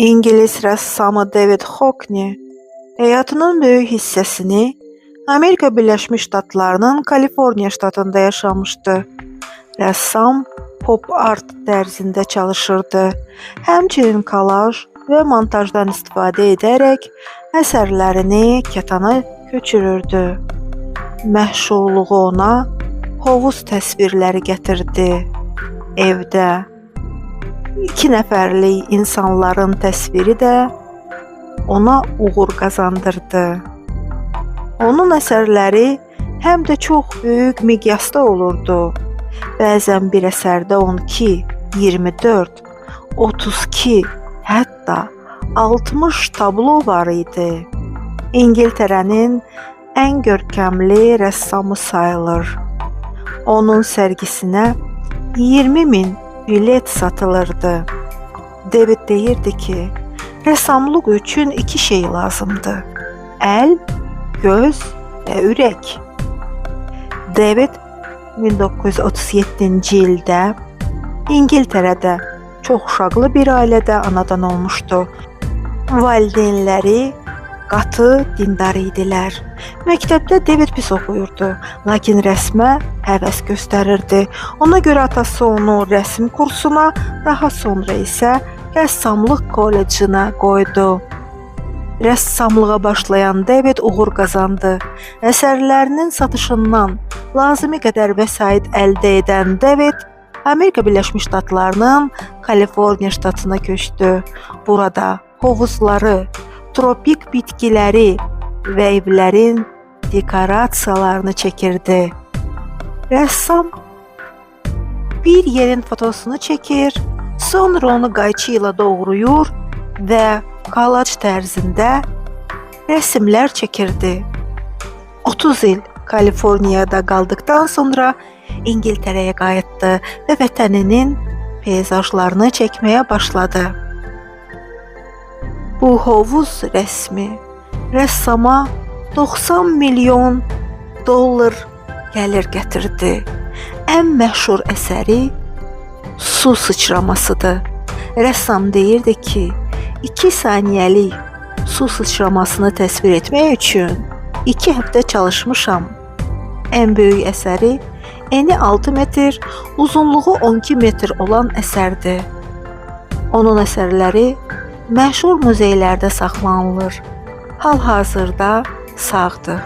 İngilis rəssamı David Hockney həyatının böyük hissəsini Amerika Birləşmiş Ştatlarının Kaliforniya ştatında yaşamışdı. Rəssam pop art tərzində çalışırdı. Həmçinin kolaj və montajdan istifadə edərək əsərlərini kətana köçürürdü. Məşhurluğu ona hovuz təsvirləri gətirdi. Evdə 2 nəfərlik insanların təsviri də ona uğur qazandırdı. Onun əsərləri həm də çox böyük miqyasda olurdu. Bəzən bir əsərdə 12, 24, 32, hətta 60 tablo var idi. İngiltərənin ən görkəmli rəssamı sayılır. Onun sərgisinə 20.000 bilet satılırdı. David deyirdi ki, rəssamlıq üçün 2 şey lazımdır: əl, göz və ürək. David 1937-ci ildə İngiltərədə çox uşaqlı bir ailədə anadan olmuşdu. Valideynləri qatı dindar idilər. Məktəbdə David pis oxuyurdu, lakin rəsmə həvəs göstərirdi. Ona görə atası onu rəsm kursuna, daha sonra isə rəssamlıq kollecina qoydu. Rəssamlığa başlayan David uğur qazandı. Əsərlərinin satışından lazımi qədər vəsait əldə edən David Amerika Birləşmiş Ştatlarının Kaliforniya ştatına köçdü. Burada hovuzları, tropik bitkiləri və evlərin dekorasiyalarını çəkirdi. Rəssam bir yerin fotosunu çəkir, sonra onu qayçı ilə doğrayır və kolaj tərzində rəsmlər çəkirdi. 30 il Kaliforniyada qaldıqdan sonra İngiltərəyə qayıtdı və vətəninin peyzajlarını çəkməyə başladı. Bu hovuz rəsmi rəssama 90 milyon dollar gəlir gətirdi. Ən məşhur əsəri su sıçramasıdır. Rəssam deyirdi ki, 2 saniyəlik su sıçramasını təsvir etmək üçün 2 həftə çalışmışam. Ən böyük əsəri eni 6 metr, uzunluğu 12 metr olan əsərdir. Onun əsərləri məşhur muzeylərdə saxlanılır. Hal-hazırda sağdır.